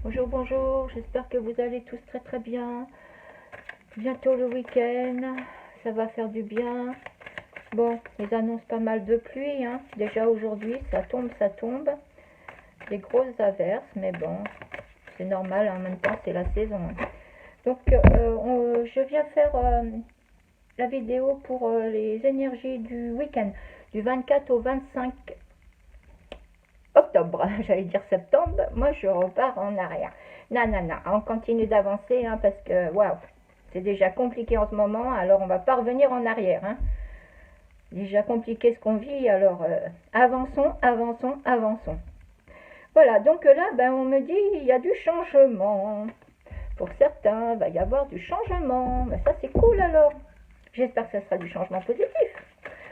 Bonjour, bonjour, j'espère que vous allez tous très très bien. Bientôt le week-end, ça va faire du bien. Bon, ils annoncent pas mal de pluie, hein. Déjà aujourd'hui, ça tombe. Des grosses averses, mais bon, c'est normal, en même temps, c'est la saison. Donc, je viens faire la vidéo pour les énergies du week-end, du 24 au 25 octobre, j'allais dire septembre, moi je repars en arrière. Non, on continue d'avancer, hein, parce que, waouh, c'est déjà compliqué en ce moment, alors on va pas revenir en arrière, hein. Déjà compliqué ce qu'on vit, alors avançons. Voilà, donc là, ben, on me dit, il y a du changement. Pour certains, il va y avoir du changement, mais ça c'est cool alors. J'espère que ça sera du changement positif.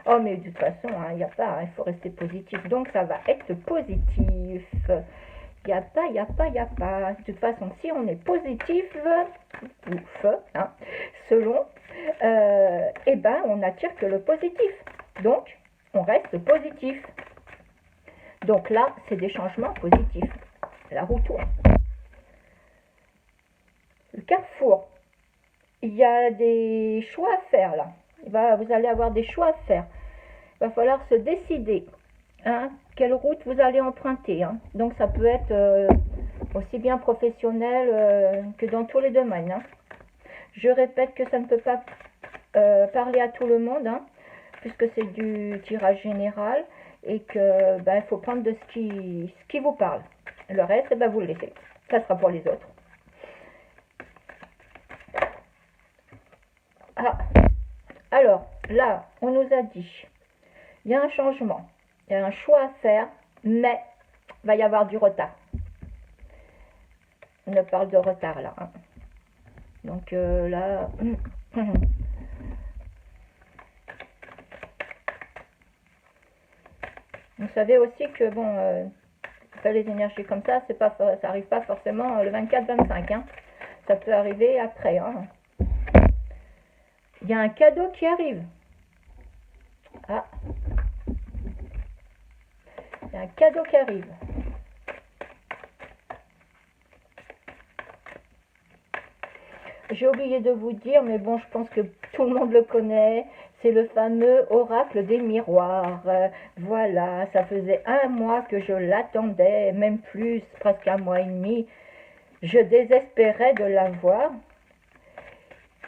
Oh, mais de toute façon, il n'y a pas, il faut rester positif. Donc, ça va être positif. Il n'y a pas. De toute façon, si on est positif, ouf, hein, selon, eh ben, on n'attire que le positif. Donc, on reste positif. Donc là, c'est des changements positifs. La roue tourne. Le carrefour. Il y a des choix à faire là. Vous allez avoir des choix à faire. Il va falloir se décider, hein, quelle route vous allez emprunter, hein. Donc ça peut être aussi bien professionnel que dans tous les domaines, hein. Je répète que ça ne peut pas parler à tout le monde, hein, puisque c'est du tirage général et que il faut prendre de ce qui vous parle. Le reste, vous le laissez. Ça sera pour les autres. Ah, alors là, on nous a dit, il y a un changement, il y a un choix à faire, mais il va y avoir du retard. On parle de retard là, hein. Donc là, vous savez aussi que bon, les énergies comme ça, ça arrive pas forcément le 24-25, hein. Ça peut arriver après, hein. Il y a un cadeau qui arrive. Ah, il y a un cadeau qui arrive. J'ai oublié de vous dire, mais bon, je pense que tout le monde le connaît. C'est le fameux oracle des miroirs. Voilà, ça faisait 1 mois que je l'attendais, même plus, presque 1 mois et demi. Je désespérais de l'avoir.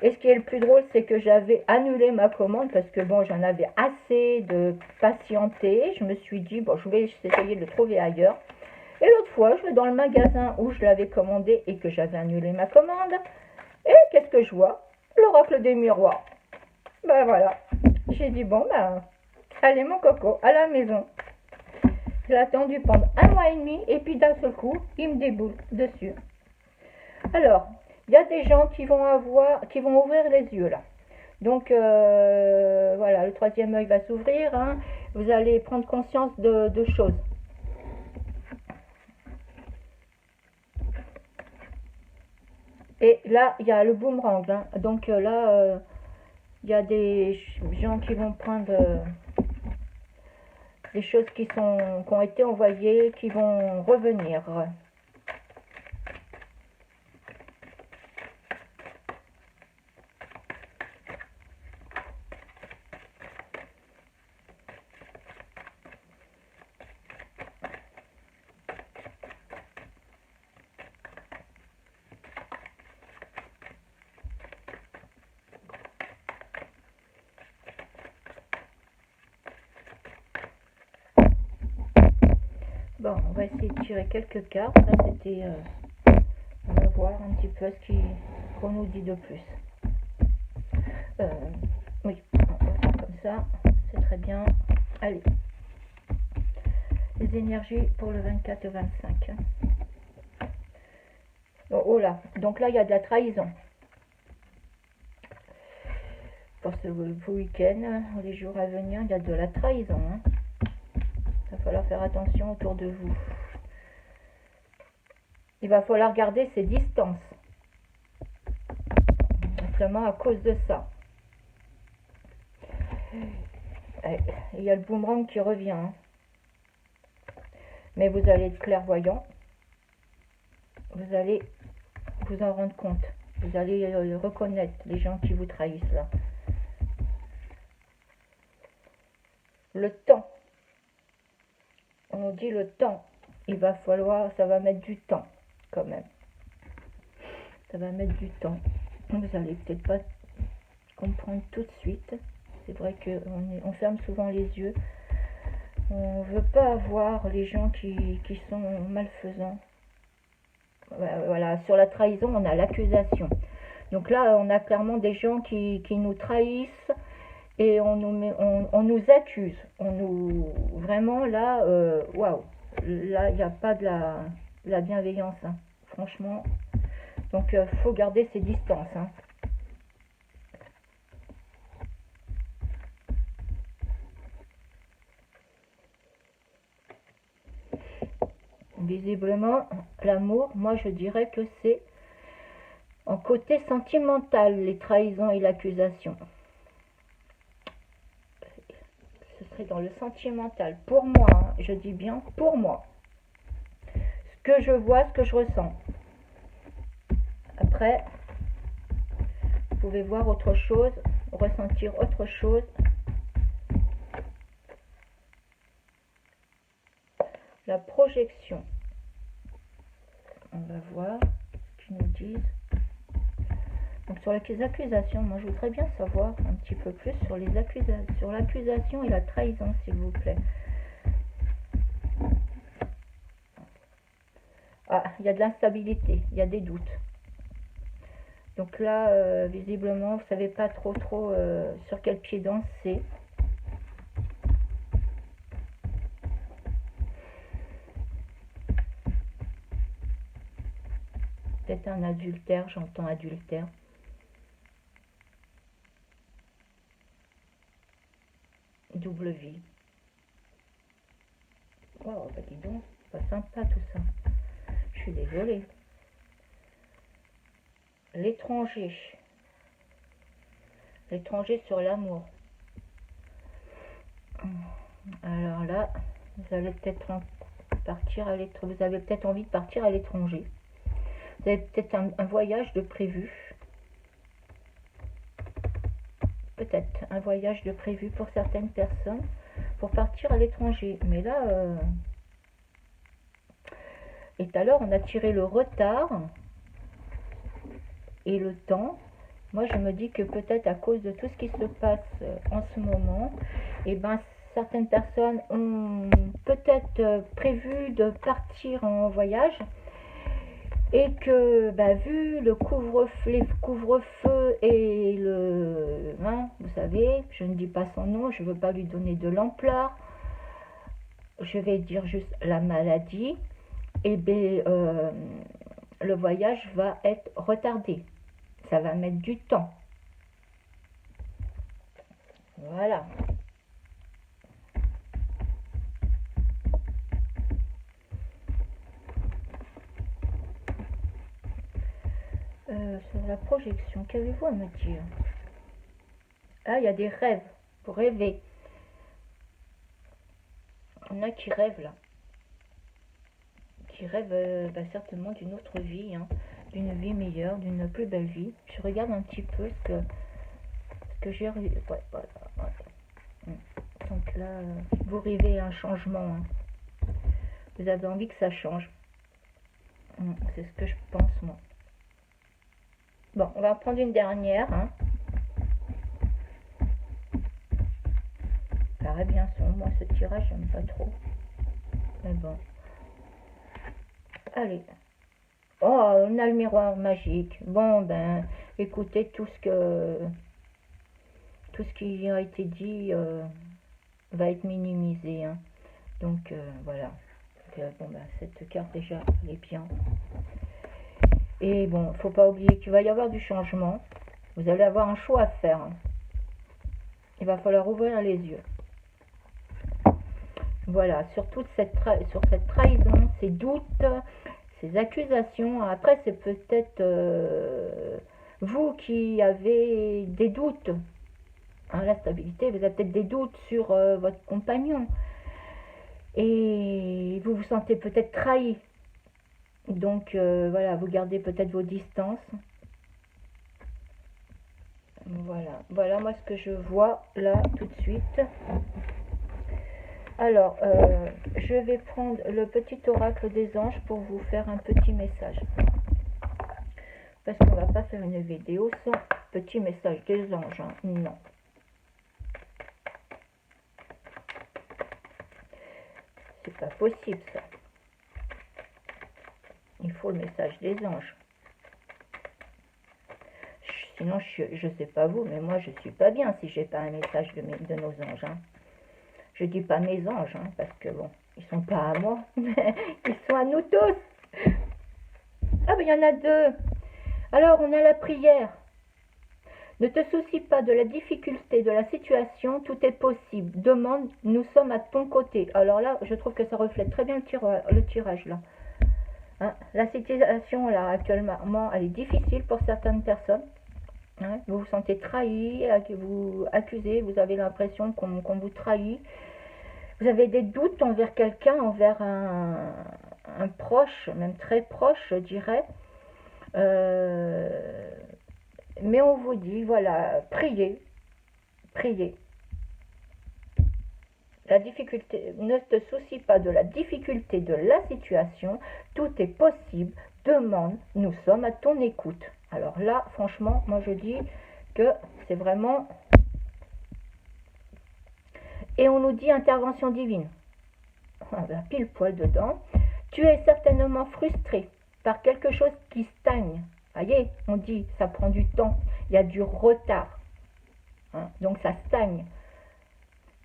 Et ce qui est le plus drôle, c'est que j'avais annulé ma commande parce que bon, j'en avais assez de patienter. Je me suis dit, bon, je vais essayer de le trouver ailleurs. Et l'autre fois, je vais dans le magasin où je l'avais commandé et que j'avais annulé ma commande. Et qu'est-ce que je vois? L'oracle des miroirs. Ben voilà. J'ai dit, bon, allez mon coco, à la maison. Je l'ai attendu pendant 1 mois et demi et puis d'un seul coup, il me déboule dessus. Alors, il y a des gens qui vont ouvrir les yeux là. Donc voilà, le 3e œil va s'ouvrir, hein. Vous allez prendre conscience de choses. Et là, il y a le boomerang, hein. Donc là, il y a des gens qui vont prendre des choses qui ont été envoyées, qui vont revenir. Bon, on va essayer de tirer quelques cartes. Ça, c'était... on va voir un petit peu ce qu'on nous dit de plus. Oui, on va faire comme ça. C'est très bien. Allez. Les énergies pour le 24 et 25. Oh là, donc là, il y a de la trahison. Pour ce week-end, les jours à venir, il y a de la trahison, hein. Il va falloir faire attention autour de vous. Il va falloir garder ses distances. Justement à cause de ça. Il y a le boomerang qui revient, hein. Mais vous allez être clairvoyant. vous allez vous en rendre compte. Vous allez reconnaître les gens qui vous trahissent là. Le temps. On dit le temps. Il va falloir, ça va mettre du temps quand même. Ça va mettre du temps. Vous allez peut-être pas comprendre tout de suite. C'est vrai qu'on ferme souvent les yeux. On veut pas avoir les gens qui sont malfaisants. Voilà, sur la trahison, on a l'accusation. Donc là, on a clairement des gens qui nous trahissent et on nous accuse. Vraiment là, waouh. Là, il n'y a pas de la bienveillance, hein, franchement. Donc, faut garder ses distances, hein. Visiblement, l'amour, moi je dirais que c'est en côté sentimental, les trahisons et l'accusation. Ce serait dans le sentimental. Pour moi, hein, je dis bien pour moi. Ce que je vois, ce que je ressens. Après, vous pouvez voir autre chose, ressentir autre chose. La projection. On va voir ce qu'ils nous disent. Donc sur les accusations, moi je voudrais bien savoir un petit peu plus sur les accusations, sur l'accusation et la trahison, s'il vous plaît. Ah, il y a de l'instabilité, il y a des doutes. Donc là, visiblement, vous ne savez pas trop sur quel pied danser. Peut-être un adultère, j'entends adultère. Double vie. Oh, bah dis donc, pas sympa tout ça. Je suis désolée. L'étranger. L'étranger sur l'amour. Alors là, vous allez peut-être partir à l'étranger. Vous avez peut-être envie de partir à l'étranger. Vous avez peut-être un voyage de prévu. Peut-être un voyage de prévu pour certaines personnes pour partir à l'étranger. Mais là, et alors on a tiré le retard et le temps. Moi, je me dis que peut-être à cause de tout ce qui se passe en ce moment, et ben certaines personnes ont peut-être prévu de partir en voyage et que vu le les couvre-feu et le vous savez, je ne dis pas son nom, je ne veux pas lui donner de l'ampleur, je vais dire juste la maladie, et le voyage va être retardé, ça va mettre du temps. Voilà. Sur la projection, qu'avez-vous à me dire? Ah, il y a des rêves, pour rêver. Il y en a qui rêvent là. Qui rêvent certainement d'une autre vie, hein, d'une vie meilleure, d'une plus belle vie. Je regarde un petit peu ce que j'ai... Ouais, voilà. Donc là, vous rêvez un changement. Hein. Vous avez envie que ça change. C'est ce que je pense, moi. Bon, on va en prendre une dernière. Hein. Ça paraît bien sombre. Moi, ce tirage, j'aime pas trop. Mais bon. Allez. Oh, on a le miroir magique. Bon, ben, écoutez, tout ce qui a été dit va être minimisé. Hein. Donc, voilà. Donc, bon, ben, cette carte, déjà, elle est bien. Et bon, faut pas oublier qu'il va y avoir du changement. Vous allez avoir un choix à faire. Hein. Il va falloir ouvrir les yeux. Voilà, sur cette trahison, ces doutes, ces accusations. Après, c'est peut-être vous qui avez des doutes. Hein, la stabilité, vous avez peut-être des doutes sur votre compagnon. Et vous vous sentez peut-être trahi. Donc voilà, vous gardez peut-être vos distances. Voilà, voilà moi ce que je vois là tout de suite. Alors, je vais prendre le petit oracle des anges pour vous faire un petit message. Parce qu'on va pas faire une vidéo sans petit message des anges, hein. Non. C'est pas possible ça. Il faut le message des anges. Sinon, je sais pas vous, mais moi je suis pas bien si j'ai pas un message de nos anges, hein. Je dis pas mes anges, hein, parce que bon, ils sont pas à moi, mais ils sont à nous tous. Ah ben il y en a deux. Alors on a la prière. Ne te soucie pas de la difficulté de la situation, tout est possible. Demande, nous sommes à ton côté. Alors là, je trouve que ça reflète très bien le tirage là. Hein, la situation là actuellement, elle est difficile pour certaines personnes. Hein, vous vous sentez trahi, vous accusez, vous avez l'impression qu'on vous trahit. Vous avez des doutes envers quelqu'un, envers un proche, même très proche, je dirais. Mais on vous dit, voilà, priez, priez. La difficulté, ne te soucie pas de la difficulté de la situation, tout est possible, demande, nous sommes à ton écoute. Alors là, franchement, moi je dis que c'est vraiment... Et on nous dit intervention divine. On va pile poil dedans. Tu es certainement frustré par quelque chose qui stagne. Voyez, on dit, ça prend du temps, il y a du retard. Hein, donc ça stagne.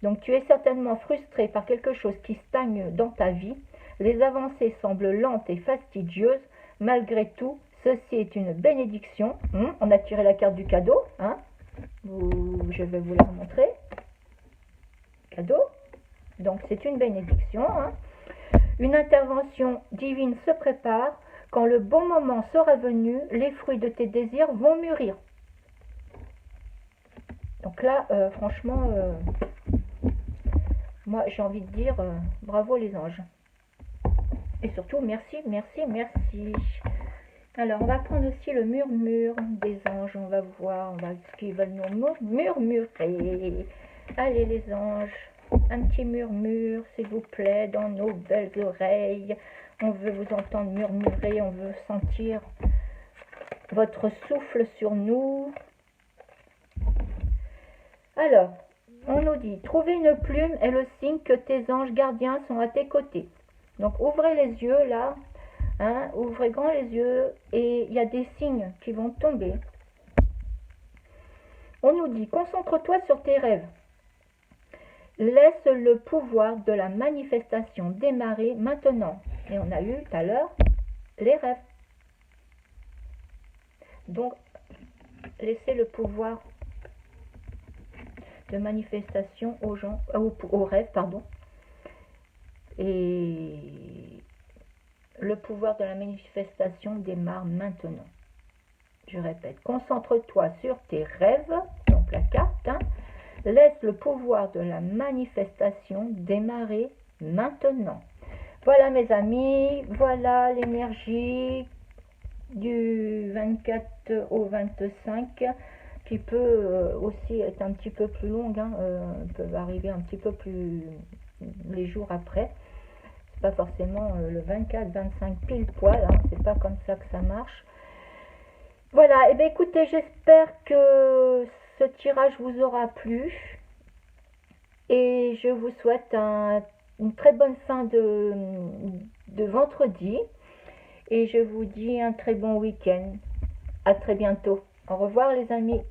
Donc tu es certainement frustré par quelque chose qui stagne dans ta vie. Les avancées semblent lentes et fastidieuses. Malgré tout, ceci est une bénédiction. On a tiré la carte du cadeau. Hein. Je vais vous la montrer. Cadeau. Donc c'est une bénédiction. Hein. Une intervention divine se prépare. Quand le bon moment sera venu, les fruits de tes désirs vont mûrir. Donc là, franchement, moi j'ai envie de dire bravo les anges. Et surtout, merci, merci, merci. Alors, on va prendre aussi le murmure des anges. On va voir ce qu'ils veulent nous murmurer. Allez les anges, un petit murmure, s'il vous plaît, dans nos belles oreilles. On veut vous entendre murmurer, on veut sentir votre souffle sur nous. Alors, on nous dit, trouver une plume est le signe que tes anges gardiens sont à tes côtés. Donc, ouvrez les yeux là, hein, ouvrez grand les yeux et il y a des signes qui vont tomber. On nous dit, concentre-toi sur tes rêves. Laisse le pouvoir de la manifestation démarrer maintenant. Et on a eu tout à l'heure les rêves. Donc, laissez le pouvoir de manifestation aux gens, aux rêves, pardon. Et le pouvoir de la manifestation démarre maintenant. Je répète, concentre-toi sur tes rêves, donc la carte, hein. Laisse le pouvoir de la manifestation démarrer maintenant. Voilà mes amis, voilà l'énergie du 24 au 25 qui peut aussi être un petit peu plus longue, hein, peut arriver un petit peu plus les jours après. C'est pas forcément le 24-25 pile poil, hein, c'est pas comme ça que ça marche. Voilà, et bien écoutez, j'espère que ce tirage vous aura plu et je vous souhaite une très bonne fin de vendredi et je vous dis un très bon week-end. À très bientôt. Au revoir les amis.